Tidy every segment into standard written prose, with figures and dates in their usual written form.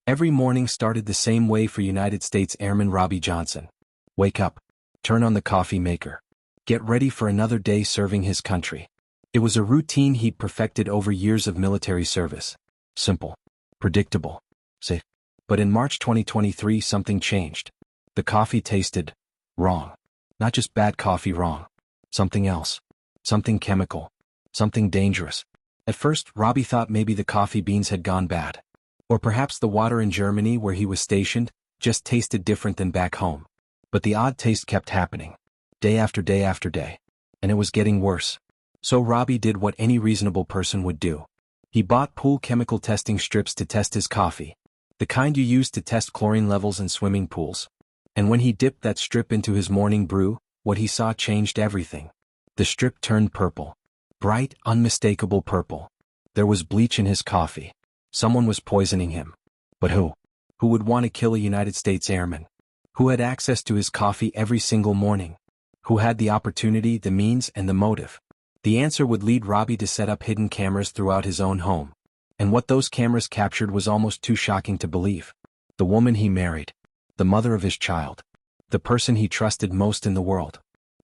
Every morning started the same way for United States Airman Robbie Johnson. Wake up, turn on the coffee maker, get ready for another day serving his country. It was a routine he'd perfected over years of military service. Simple, predictable, safe. But in March 2023 something changed. The coffee tasted wrong. Not just bad coffee, wrong. Something else. Something chemical. Something dangerous. At first, Robbie thought maybe the coffee beans had gone bad. Or perhaps the water in Germany where he was stationed just tasted different than back home. But the odd taste kept happening. Day after day after day. And it was getting worse. So Robbie did what any reasonable person would do. He bought pool chemical testing strips to test his coffee. The kind you use to test chlorine levels in swimming pools. And when he dipped that strip into his morning brew, what he saw changed everything. The strip turned purple. Bright, unmistakable purple. There was bleach in his coffee. Someone was poisoning him. But who? Who would want to kill a United States airman? Who had access to his coffee every single morning? Who had the opportunity, the means, and the motive? The answer would lead Robbie to set up hidden cameras throughout his own home. And what those cameras captured was almost too shocking to believe. The woman he married, the mother of his child, the person he trusted most in the world,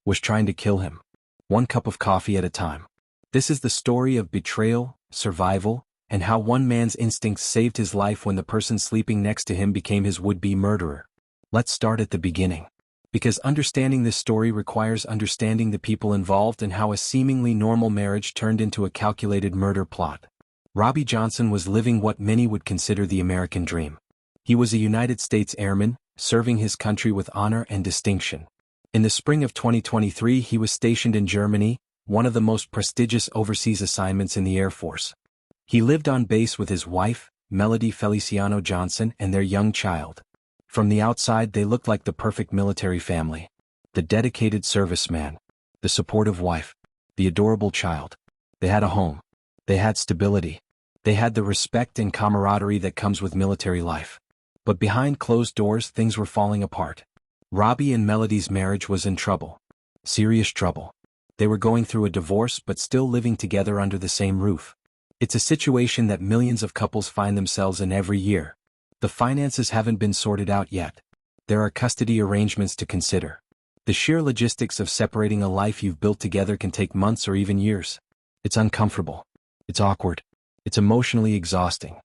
was trying to kill him. One cup of coffee at a time. This is the story of betrayal, survival, and how one man's instincts saved his life when the person sleeping next to him became his would-be murderer. Let's start at the beginning. Because understanding this story requires understanding the people involved and how a seemingly normal marriage turned into a calculated murder plot. Robbie Johnson was living what many would consider the American dream. He was a United States airman, serving his country with honor and distinction. In the spring of 2023 he was stationed in Germany, one of the most prestigious overseas assignments in the Air Force. He lived on base with his wife, Melody Feliciano Johnson, and their young child. From the outside they looked like the perfect military family. The dedicated serviceman, the supportive wife, the adorable child. They had a home. They had stability. They had the respect and camaraderie that comes with military life. But behind closed doors things were falling apart. Robbie and Melody's marriage was in trouble. Serious trouble. They were going through a divorce but still living together under the same roof. It's a situation that millions of couples find themselves in every year. The finances haven't been sorted out yet. There are custody arrangements to consider. The sheer logistics of separating a life you've built together can take months or even years. It's uncomfortable. It's awkward. It's emotionally exhausting.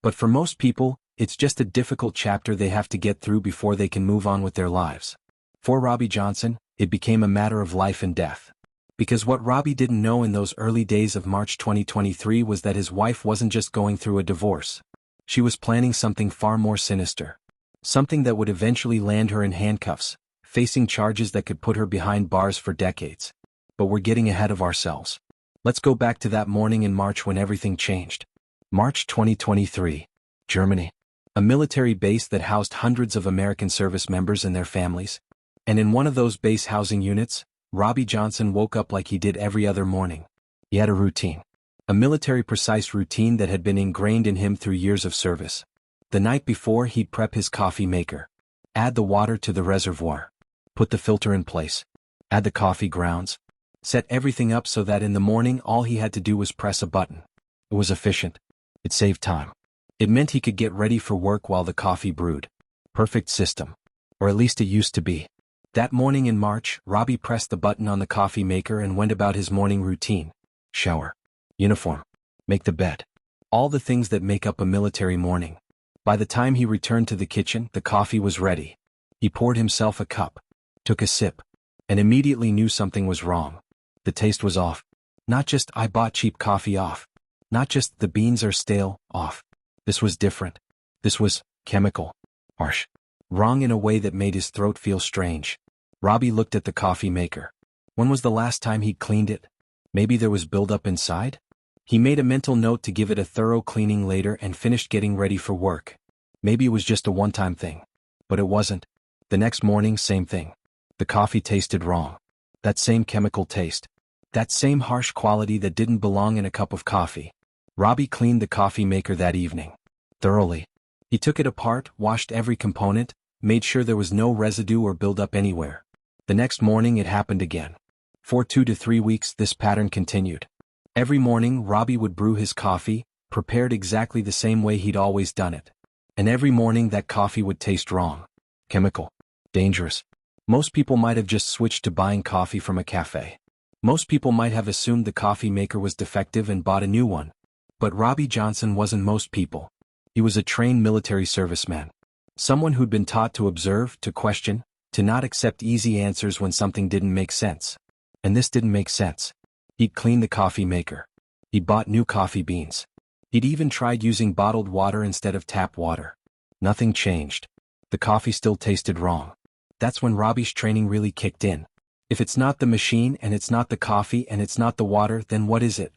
But for most people, it's just a difficult chapter they have to get through before they can move on with their lives. For Robbie Johnson, it became a matter of life and death. Because what Robbie didn't know in those early days of March 2023 was that his wife wasn't just going through a divorce. She was planning something far more sinister. Something that would eventually land her in handcuffs, facing charges that could put her behind bars for decades. But we're getting ahead of ourselves. Let's go back to that morning in March when everything changed. March 2023, Germany. A military base that housed hundreds of American service members and their families. And in one of those base housing units, Robbie Johnson woke up like he did every other morning. He had a routine. A military-precise routine that had been ingrained in him through years of service. The night before he'd prep his coffee maker. Add the water to the reservoir. Put the filter in place. Add the coffee grounds. Set everything up so that in the morning all he had to do was press a button. It was efficient. It saved time. It meant he could get ready for work while the coffee brewed. Perfect system. Or at least it used to be. That morning in March, Robbie pressed the button on the coffee maker and went about his morning routine. Shower. Uniform. Make the bed. All the things that make up a military morning. By the time he returned to the kitchen, the coffee was ready. He poured himself a cup. Took a sip. And immediately knew something was wrong. The taste was off. Not just I bought cheap coffee off. Not just the beans are stale off. This was different. This was chemical. Harsh. Wrong in a way that made his throat feel strange. Robbie looked at the coffee maker. When was the last time he'd cleaned it? Maybe there was buildup inside? He made a mental note to give it a thorough cleaning later and finished getting ready for work. Maybe it was just a one-time thing. But it wasn't. The next morning, same thing. The coffee tasted wrong. That same chemical taste. That same harsh quality that didn't belong in a cup of coffee. Robbie cleaned the coffee maker that evening. Thoroughly. He took it apart, washed every component, made sure there was no residue or buildup anywhere. The next morning it happened again. For 2 to 3 weeks this pattern continued. Every morning Robbie would brew his coffee, prepared exactly the same way he'd always done it. And every morning that coffee would taste wrong. Chemical. Dangerous. Most people might have just switched to buying coffee from a cafe. Most people might have assumed the coffee maker was defective and bought a new one. But Robbie Johnson wasn't most people. He was a trained military serviceman. Someone who'd been taught to observe, to question, to not accept easy answers when something didn't make sense. And this didn't make sense. He'd cleaned the coffee maker. He'd bought new coffee beans. He'd even tried using bottled water instead of tap water. Nothing changed. The coffee still tasted wrong. That's when Robbie's training really kicked in. If it's not the machine and it's not the coffee and it's not the water, then what is it?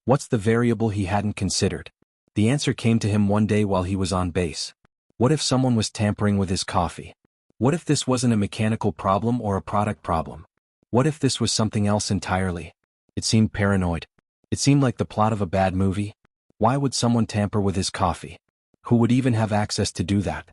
What's the variable he hadn't considered? The answer came to him one day while he was on base. What if someone was tampering with his coffee? What if this wasn't a mechanical problem or a product problem? What if this was something else entirely? It seemed paranoid. It seemed like the plot of a bad movie. Why would someone tamper with his coffee? Who would even have access to do that?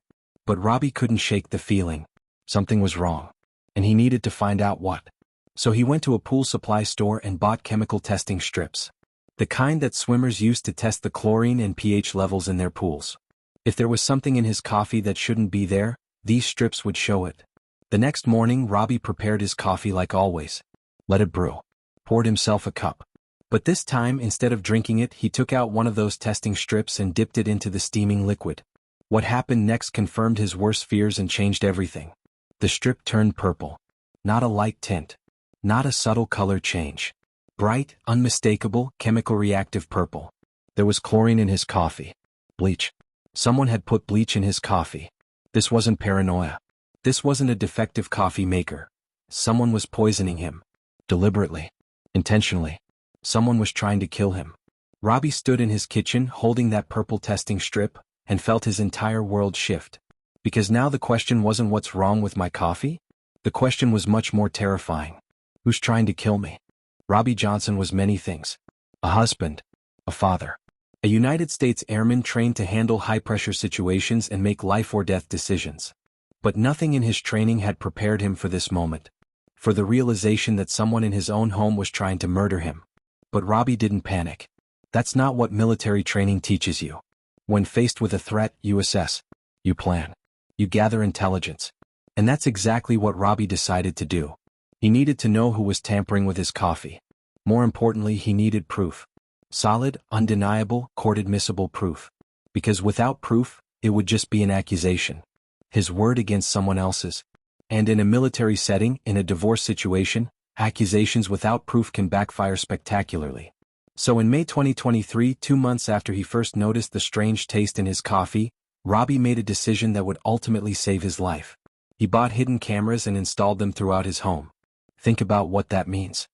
But Robbie couldn't shake the feeling. Something was wrong. And he needed to find out what. So he went to a pool supply store and bought chemical testing strips. The kind that swimmers use to test the chlorine and pH levels in their pools. If there was something in his coffee that shouldn't be there, these strips would show it. The next morning, Robbie prepared his coffee like always. Let it brew. Poured himself a cup. But this time, instead of drinking it, he took out one of those testing strips and dipped it into the steaming liquid. What happened next confirmed his worst fears and changed everything. The strip turned purple. Not a light tint. Not a subtle color change. Bright, unmistakable, chemical reactive purple. There was chlorine in his coffee. Bleach. Someone had put bleach in his coffee. This wasn't paranoia. This wasn't a defective coffee maker. Someone was poisoning him. Deliberately. Intentionally. Someone was trying to kill him. Robbie stood in his kitchen holding that purple testing strip and felt his entire world shift. Because now the question wasn't what's wrong with my coffee? The question was much more terrifying. Who's trying to kill me? Robbie Johnson was many things. A husband. A father. A United States airman trained to handle high-pressure situations and make life-or-death decisions. But nothing in his training had prepared him for this moment. For the realization that someone in his own home was trying to murder him. But Robbie didn't panic. That's not what military training teaches you. When faced with a threat, you assess. You plan. You gather intelligence. And that's exactly what Robbie decided to do. He needed to know who was tampering with his coffee. More importantly, he needed proof. Solid, undeniable, court-admissible proof. Because without proof, it would just be an accusation. His word against someone else's. And in a military setting, in a divorce situation, accusations without proof can backfire spectacularly. So in May 2023, 2 months after he first noticed the strange taste in his coffee, Robbie made a decision that would ultimately save his life. He bought hidden cameras and installed them throughout his home. Think about what that means.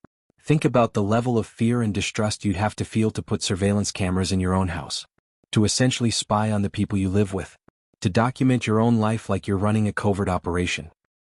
Think about the level of fear and distrust you'd have to feel to put surveillance cameras in your own house. To essentially spy on the people you live with. To document your own life like you're running a covert operation.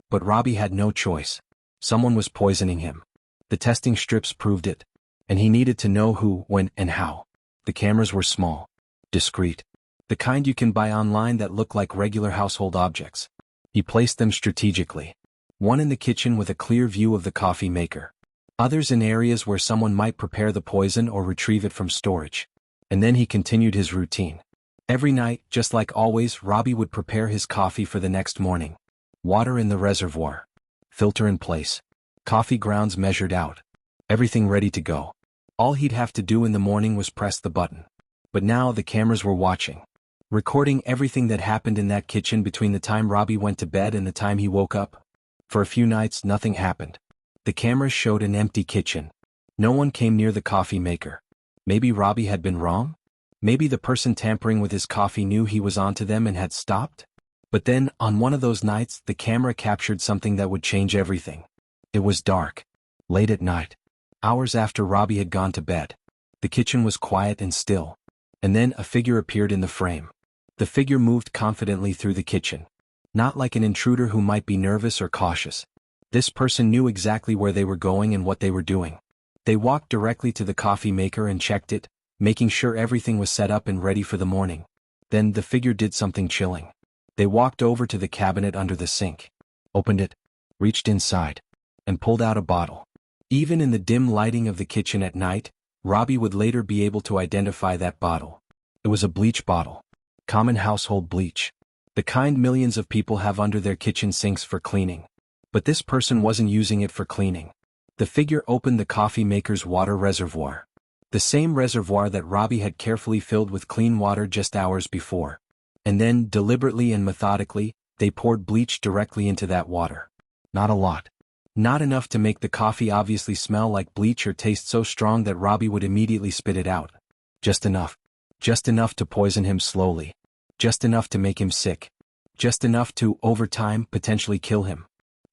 But Robbie had no choice. Someone was poisoning him. The testing strips proved it. And he needed to know who, when, and how. The cameras were small. Discreet. The kind you can buy online that look like regular household objects. He placed them strategically. One in the kitchen with a clear view of the coffee maker. Others in areas where someone might prepare the poison or retrieve it from storage. And then he continued his routine. Every night, just like always, Robbie would prepare his coffee for the next morning. Water in the reservoir. Filter in place. Coffee grounds measured out. Everything ready to go. All he'd have to do in the morning was press the button. But now the cameras were watching. Recording everything that happened in that kitchen between the time Robbie went to bed and the time he woke up. For a few nights, nothing happened. The cameras showed an empty kitchen. No one came near the coffee maker. Maybe Robbie had been wrong? Maybe the person tampering with his coffee knew he was onto them and had stopped? But then, on one of those nights, the camera captured something that would change everything. It was dark. Late at night. Hours after Robbie had gone to bed. The kitchen was quiet and still. And then a figure appeared in the frame. The figure moved confidently through the kitchen. Not like an intruder who might be nervous or cautious. This person knew exactly where they were going and what they were doing. They walked directly to the coffee maker and checked it, making sure everything was set up and ready for the morning. Then the figure did something chilling. They walked over to the cabinet under the sink, opened it, reached inside, and pulled out a bottle. Even in the dim lighting of the kitchen at night, Robbie would later be able to identify that bottle. It was a bleach bottle. Common household bleach. The kind millions of people have under their kitchen sinks for cleaning. But this person wasn't using it for cleaning. The figure opened the coffee maker's water reservoir. The same reservoir that Robbie had carefully filled with clean water just hours before. And then, deliberately and methodically, they poured bleach directly into that water. Not a lot. Not enough to make the coffee obviously smell like bleach or taste so strong that Robbie would immediately spit it out. Just enough. Just enough to poison him slowly. Just enough to make him sick. Just enough to, over time, potentially kill him.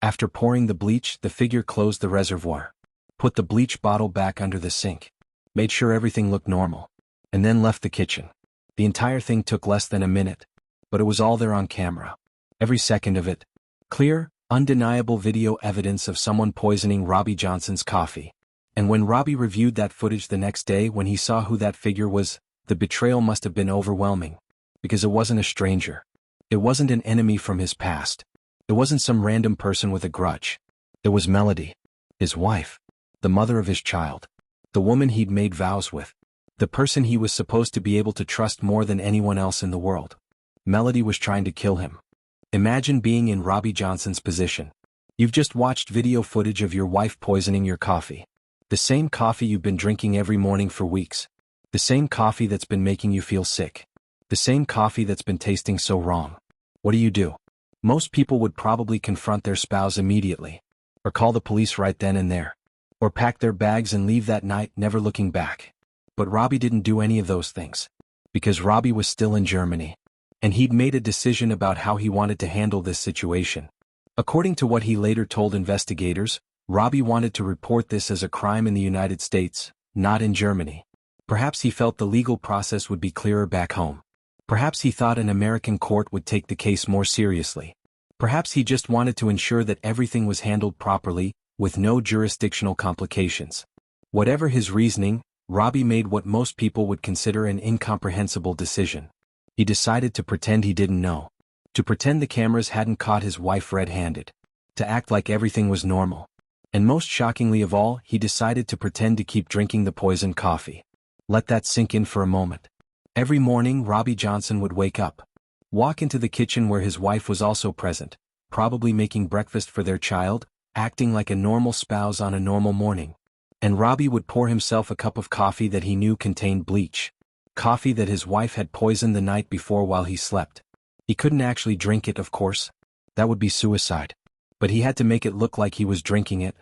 After pouring the bleach, the figure closed the reservoir. Put the bleach bottle back under the sink. Made sure everything looked normal. And then left the kitchen. The entire thing took less than a minute. But it was all there on camera. Every second of it. Clear, undeniable video evidence of someone poisoning Robbie Johnson's coffee. And when Robbie reviewed that footage the next day when he saw who that figure was, the betrayal must have been overwhelming. Because it wasn't a stranger. It wasn't an enemy from his past. It wasn't some random person with a grudge. It was Melody. His wife. The mother of his child. The woman he'd made vows with. The person he was supposed to be able to trust more than anyone else in the world. Melody was trying to kill him. Imagine being in Robbie Johnson's position. You've just watched video footage of your wife poisoning your coffee. The same coffee you've been drinking every morning for weeks. The same coffee that's been making you feel sick. The same coffee that's been tasting so wrong. What do? Most people would probably confront their spouse immediately. Or call the police right then and there. Or pack their bags and leave that night, never looking back. But Robbie didn't do any of those things. Because Robbie was still in Germany. And he'd made a decision about how he wanted to handle this situation. According to what he later told investigators, Robbie wanted to report this as a crime in the United States, not in Germany. Perhaps he felt the legal process would be clearer back home. Perhaps he thought an American court would take the case more seriously. Perhaps he just wanted to ensure that everything was handled properly, with no jurisdictional complications. Whatever his reasoning, Robbie made what most people would consider an incomprehensible decision. He decided to pretend he didn't know. To pretend the cameras hadn't caught his wife red-handed. To act like everything was normal. And most shockingly of all, he decided to pretend to keep drinking the poisoned coffee. Let that sink in for a moment. Every morning, Robbie Johnson would wake up. Walk into the kitchen where his wife was also present, probably making breakfast for their child, acting like a normal spouse on a normal morning. And Robbie would pour himself a cup of coffee that he knew contained bleach. Coffee that his wife had poisoned the night before while he slept. He couldn't actually drink it, of course. That would be suicide. But he had to make it look like he was drinking it.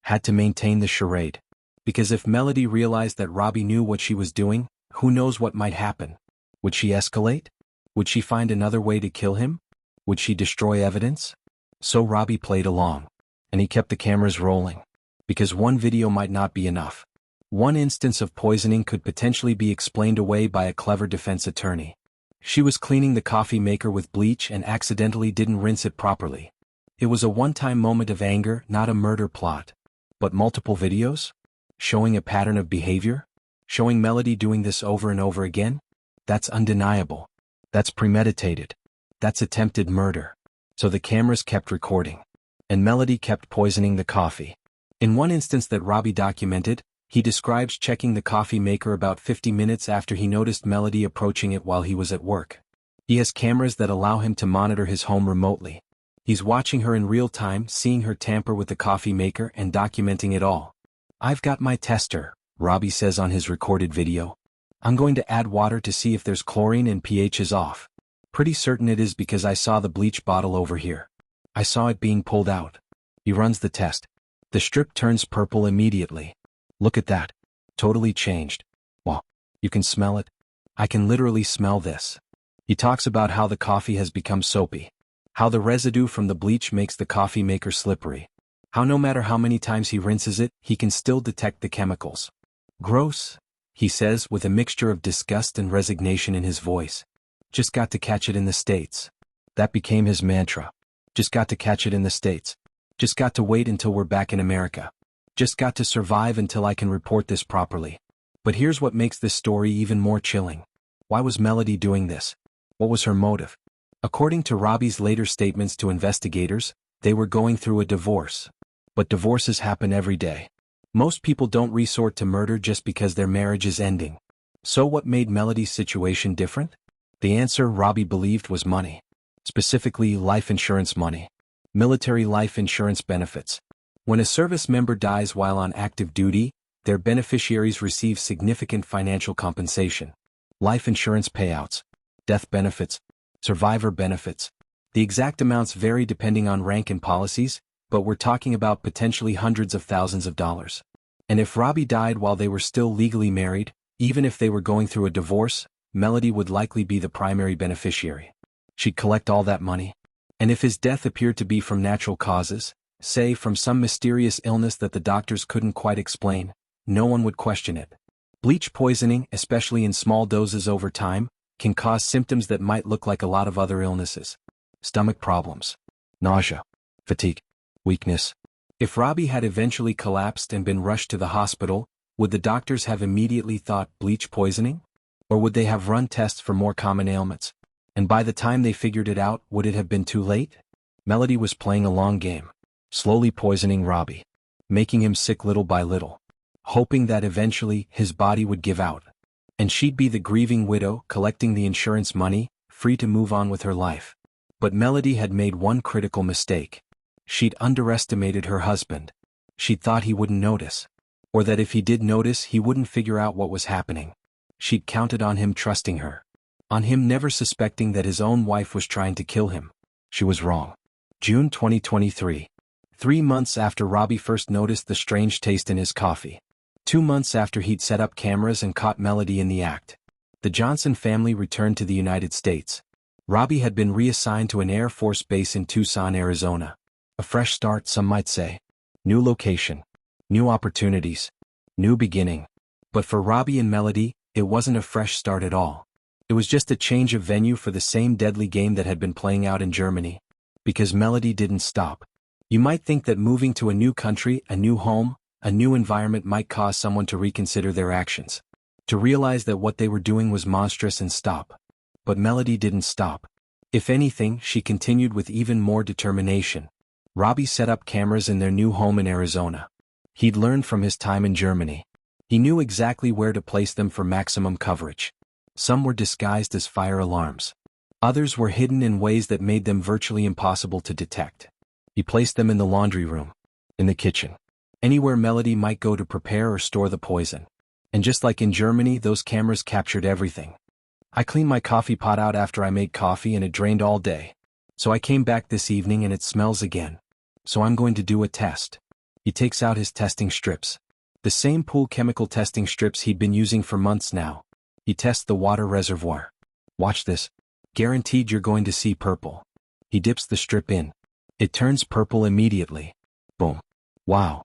Had to maintain the charade. Because if Melody realized that Robbie knew what she was doing, who knows what might happen? Would she escalate? Would she find another way to kill him? Would she destroy evidence? So Robbie played along. And he kept the cameras rolling. Because one video might not be enough. One instance of poisoning could potentially be explained away by a clever defense attorney. She was cleaning the coffee maker with bleach and accidentally didn't rinse it properly. It was a one-time moment of anger, not a murder plot. But multiple videos? Showing a pattern of behavior? Showing Melody doing this over and over again? That's undeniable. That's premeditated. That's attempted murder. So the cameras kept recording. And Melody kept poisoning the coffee. In one instance that Robbie documented, he describes checking the coffee maker about 50 minutes after he noticed Melody approaching it while he was at work. He has cameras that allow him to monitor his home remotely. He's watching her in real time, seeing her tamper with the coffee maker and documenting it all. "I've got my tester," Robbie says on his recorded video. "I'm going to add water to see if there's chlorine and pH is off. Pretty certain it is because I saw the bleach bottle over here. I saw it being pulled out." He runs the test. The strip turns purple immediately. "Look at that. Totally changed. Wow. You can smell it? I can literally smell this." He talks about how the coffee has become soapy. How the residue from the bleach makes the coffee maker slippery. How no matter how many times he rinses it, he can still detect the chemicals. "Gross," he says with a mixture of disgust and resignation in his voice. "Just got to catch it in the States." That became his mantra. Just got to catch it in the States. Just got to wait until we're back in America. Just got to survive until I can report this properly. But here's what makes this story even more chilling. Why was Melody doing this? What was her motive? According to Robbie's later statements to investigators, they were going through a divorce. But divorces happen every day. Most people don't resort to murder just because their marriage is ending. So what made Melody's situation different? The answer Robbie believed was money. Specifically, life insurance money. Military life insurance benefits. When a service member dies while on active duty, their beneficiaries receive significant financial compensation. Life insurance payouts, death benefits, survivor benefits. The exact amounts vary depending on rank and policies, but we're talking about potentially hundreds of thousands of dollars. And if Robbie died while they were still legally married, even if they were going through a divorce, Melody would likely be the primary beneficiary. She'd collect all that money. And if his death appeared to be from natural causes, say from some mysterious illness that the doctors couldn't quite explain, no one would question it. Bleach poisoning, especially in small doses over time, can cause symptoms that might look like a lot of other illnesses. Stomach problems, nausea, fatigue, weakness. If Robbie had eventually collapsed and been rushed to the hospital, would the doctors have immediately thought bleach poisoning? Or would they have run tests for more common ailments? And by the time they figured it out, would it have been too late? Melody was playing a long game, slowly poisoning Robbie, making him sick little by little, hoping that eventually his body would give out. And she'd be the grieving widow collecting the insurance money, free to move on with her life. But Melody had made one critical mistake. She'd underestimated her husband. She'd thought he wouldn't notice. Or that if he did notice, he wouldn't figure out what was happening. She'd counted on him trusting her. On him never suspecting that his own wife was trying to kill him. She was wrong. June 2023. 3 months after Robbie first noticed the strange taste in his coffee. 2 months after he'd set up cameras and caught Melody in the act. The Johnson family returned to the United States. Robbie had been reassigned to an Air Force base in Tucson, Arizona. A fresh start, some might say. New location. New opportunities. New beginning. But for Robbie and Melody, it wasn't a fresh start at all. It was just a change of venue for the same deadly game that had been playing out in Germany. Because Melody didn't stop. You might think that moving to a new country, a new home, a new environment might cause someone to reconsider their actions. To realize that what they were doing was monstrous and stop. But Melody didn't stop. If anything, she continued with even more determination. Robbie set up cameras in their new home in Arizona. He'd learned from his time in Germany. He knew exactly where to place them for maximum coverage. Some were disguised as fire alarms. Others were hidden in ways that made them virtually impossible to detect. He placed them in the laundry room, in the kitchen, anywhere Melody might go to prepare or store the poison. And just like in Germany, those cameras captured everything. I cleaned my coffee pot out after I made coffee and it drained all day. So I came back this evening and it smells again. So I'm going to do a test. He takes out his testing strips. The same pool chemical testing strips he'd been using for months now. He tests the water reservoir. Watch this. Guaranteed you're going to see purple. He dips the strip in. It turns purple immediately. Boom. Wow.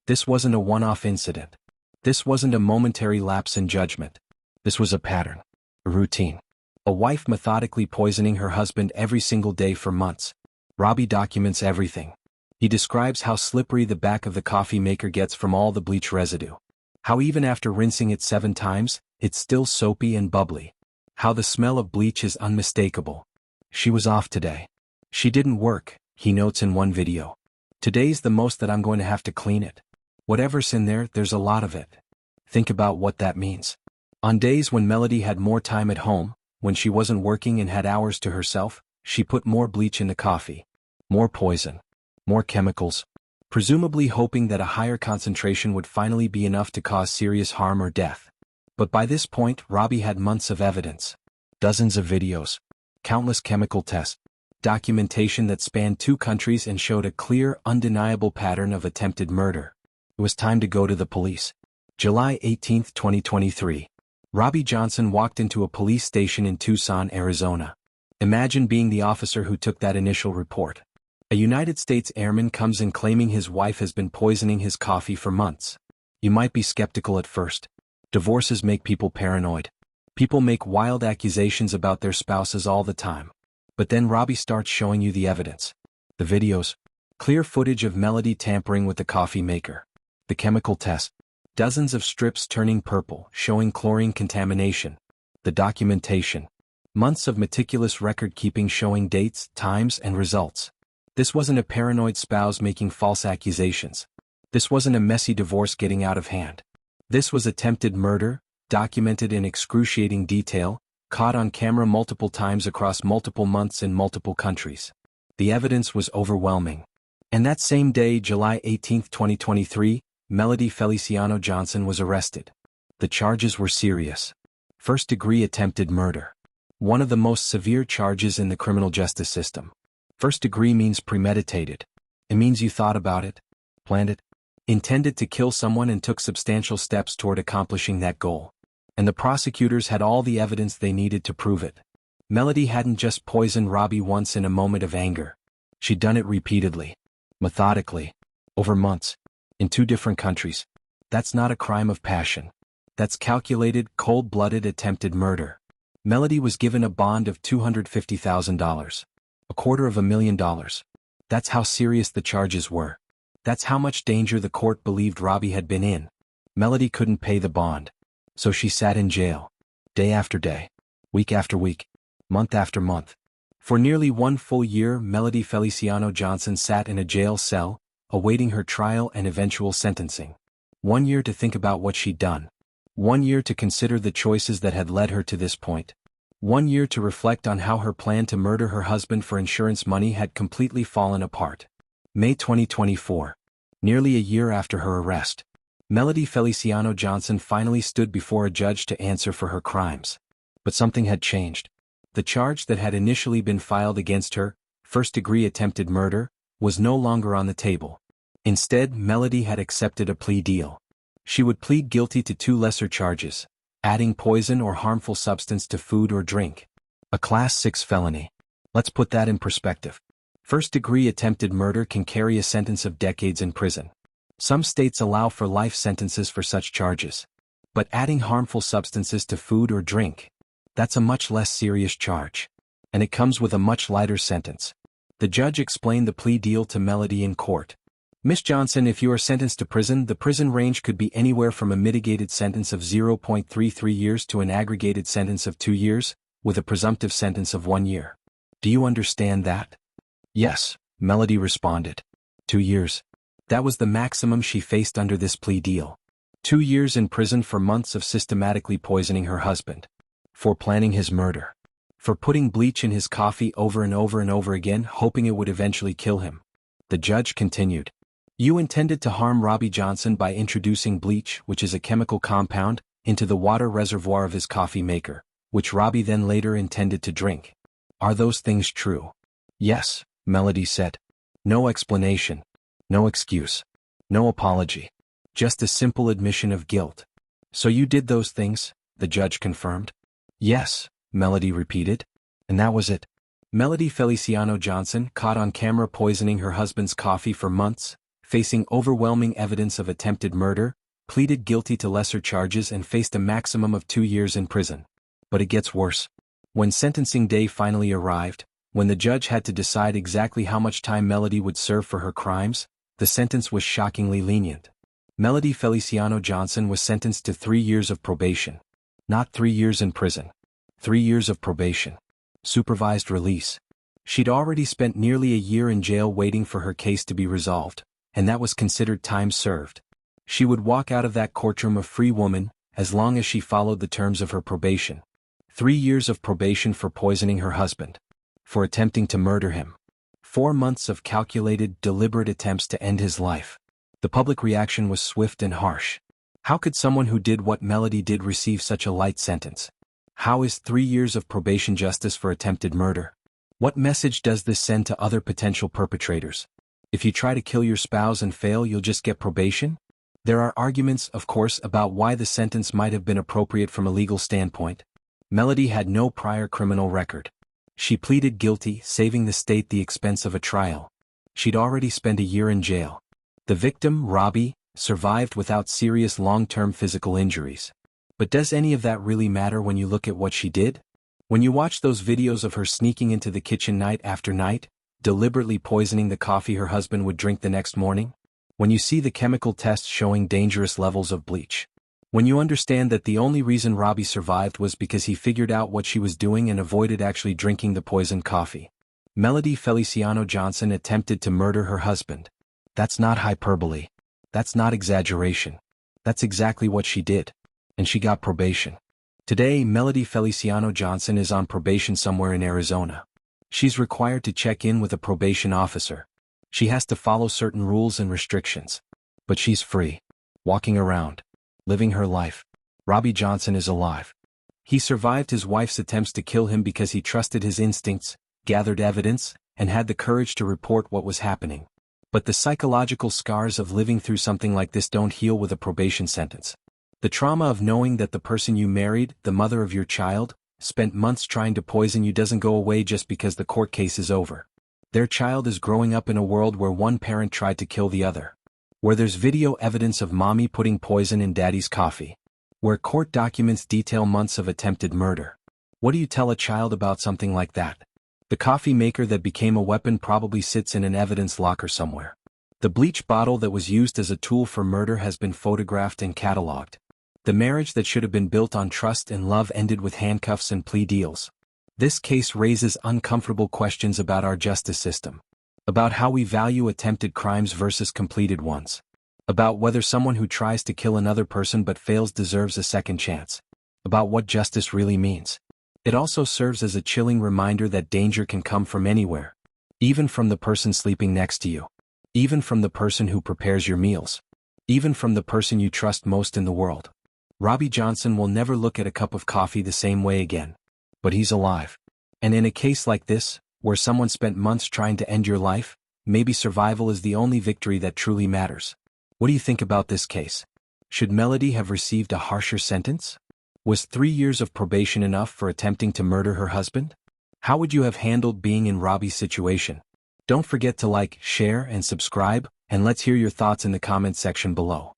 This wasn't a one-off incident. This wasn't a momentary lapse in judgment. This was a pattern. A routine. A wife methodically poisoning her husband every single day for months. Robbie documents everything. He describes how slippery the back of the coffee maker gets from all the bleach residue. How even after rinsing it 7 times, it's still soapy and bubbly. How the smell of bleach is unmistakable. She was off today. She didn't work, he notes in one video. Today's the most that I'm going to have to clean it. Whatever's in there, there's a lot of it. Think about what that means. On days when Melody had more time at home, when she wasn't working and had hours to herself, she put more bleach in the coffee. More poison. More chemicals. Presumably hoping that a higher concentration would finally be enough to cause serious harm or death. But by this point, Robbie had months of evidence. Dozens of videos. Countless chemical tests. Documentation that spanned 2 countries and showed a clear, undeniable pattern of attempted murder. It was time to go to the police. July 18, 2023. Robbie Johnson walked into a police station in Tucson, Arizona. Imagine being the officer who took that initial report. A United States airman comes in claiming his wife has been poisoning his coffee for months. You might be skeptical at first. Divorces make people paranoid. People make wild accusations about their spouses all the time. But then Robbie starts showing you the evidence. The videos. Clear footage of Melody tampering with the coffee maker. The chemical test. Dozens of strips turning purple, showing chlorine contamination. The documentation. Months of meticulous record-keeping showing dates, times, and results. This wasn't a paranoid spouse making false accusations. This wasn't a messy divorce getting out of hand. This was attempted murder, documented in excruciating detail, caught on camera multiple times across multiple months in multiple countries. The evidence was overwhelming. And that same day, July 18, 2023, Melody Feliciano Johnson was arrested. The charges were serious. First-degree attempted murder. One of the most severe charges in the criminal justice system. First degree means premeditated. It means you thought about it, planned it, intended to kill someone and took substantial steps toward accomplishing that goal. And the prosecutors had all the evidence they needed to prove it. Melody hadn't just poisoned Robbie once in a moment of anger. She'd done it repeatedly, methodically, over months, in 2 different countries. That's not a crime of passion. That's calculated, cold-blooded attempted murder. Melody was given a bond of $250,000. $250,000. That's how serious the charges were. That's how much danger the court believed Robbie had been in. Melody couldn't pay the bond. So she sat in jail. Day after day. Week after week. Month after month. For nearly 1 full year, Melody Feliciano Johnson sat in a jail cell, awaiting her trial and eventual sentencing. 1 year to think about what she'd done. 1 year to consider the choices that had led her to this point. 1 year to reflect on how her plan to murder her husband for insurance money had completely fallen apart. May 2024. Nearly a year after her arrest. Melody Feliciano Johnson finally stood before a judge to answer for her crimes. But something had changed. The charge that had initially been filed against her, first-degree attempted murder, was no longer on the table. Instead, Melody had accepted a plea deal. She would plead guilty to 2 lesser charges, adding poison or harmful substance to food or drink. A Class 6 felony. Let's put that in perspective. First-degree attempted murder can carry a sentence of decades in prison. Some states allow for life sentences for such charges. But adding harmful substances to food or drink, that's a much less serious charge. And it comes with a much lighter sentence. The judge explained the plea deal to Melody in court. Ms. Johnson, if you are sentenced to prison, the prison range could be anywhere from a mitigated sentence of 0.33 years to an aggregated sentence of 2 years, with a presumptive sentence of 1 year. Do you understand that? Yes, Melody responded. 2 years. That was the maximum she faced under this plea deal. 2 years in prison for months of systematically poisoning her husband. For planning his murder. For putting bleach in his coffee over and over and over again, hoping it would eventually kill him. The judge continued. You intended to harm Robbie Johnson by introducing bleach, which is a chemical compound, into the water reservoir of his coffee maker, which Robbie then later intended to drink. Are those things true? Yes, Melody said. No explanation. No excuse. No apology. Just a simple admission of guilt. So you did those things, the judge confirmed. Yes, Melody repeated. And that was it. Melody Feliciano Johnson, caught on camera poisoning her husband's coffee for months, facing overwhelming evidence of attempted murder, pleaded guilty to lesser charges and faced a maximum of 2 years in prison. But it gets worse. When sentencing day finally arrived, when the judge had to decide exactly how much time Melody would serve for her crimes, the sentence was shockingly lenient. Melody Feliciano Johnson was sentenced to 3 years of probation. Not 3 years in prison. 3 years of probation. Supervised release. She'd already spent nearly a year in jail waiting for her case to be resolved, and that was considered time served. She would walk out of that courtroom a free woman, as long as she followed the terms of her probation. 3 years of probation for poisoning her husband. For attempting to murder him. 4 months of calculated, deliberate attempts to end his life. The public reaction was swift and harsh. How could someone who did what Melody did receive such a light sentence? How is 3 years of probation justice for attempted murder? What message does this send to other potential perpetrators? If you try to kill your spouse and fail, you'll just get probation? There are arguments, of course, about why the sentence might have been appropriate from a legal standpoint. Melody had no prior criminal record. She pleaded guilty, saving the state the expense of a trial. She'd already spent a year in jail. The victim, Robbie, survived without serious long-term physical injuries. But does any of that really matter when you look at what she did? When you watch those videos of her sneaking into the kitchen night after night, deliberately poisoning the coffee her husband would drink the next morning? When you see the chemical tests showing dangerous levels of bleach? When you understand that the only reason Robbie survived was because he figured out what she was doing and avoided actually drinking the poisoned coffee? Melody Feliciano Johnson attempted to murder her husband. That's not hyperbole. That's not exaggeration. That's exactly what she did. And she got probation. Today, Melody Feliciano Johnson is on probation somewhere in Arizona. She's required to check in with a probation officer. She has to follow certain rules and restrictions. But she's free, walking around, living her life. Robbie Johnson is alive. He survived his wife's attempts to kill him because he trusted his instincts, gathered evidence, and had the courage to report what was happening. But the psychological scars of living through something like this don't heal with a probation sentence. The trauma of knowing that the person you married, the mother of your child, spent months trying to poison you doesn't go away just because the court case is over. Their child is growing up in a world where one parent tried to kill the other. Where there's video evidence of mommy putting poison in daddy's coffee. Where court documents detail months of attempted murder. What do you tell a child about something like that? The coffee maker that became a weapon probably sits in an evidence locker somewhere. The bleach bottle that was used as a tool for murder has been photographed and cataloged. The marriage that should have been built on trust and love ended with handcuffs and plea deals. This case raises uncomfortable questions about our justice system. About how we value attempted crimes versus completed ones. About whether someone who tries to kill another person but fails deserves a second chance. About what justice really means. It also serves as a chilling reminder that danger can come from anywhere. Even from the person sleeping next to you. Even from the person who prepares your meals. Even from the person you trust most in the world. Robbie Johnson will never look at a cup of coffee the same way again. But he's alive. And in a case like this, where someone spent months trying to end your life, maybe survival is the only victory that truly matters. What do you think about this case? Should Melody have received a harsher sentence? Was 3 years of probation enough for attempting to murder her husband? How would you have handled being in Robbie's situation? Don't forget to like, share, and subscribe, and let's hear your thoughts in the comments section below.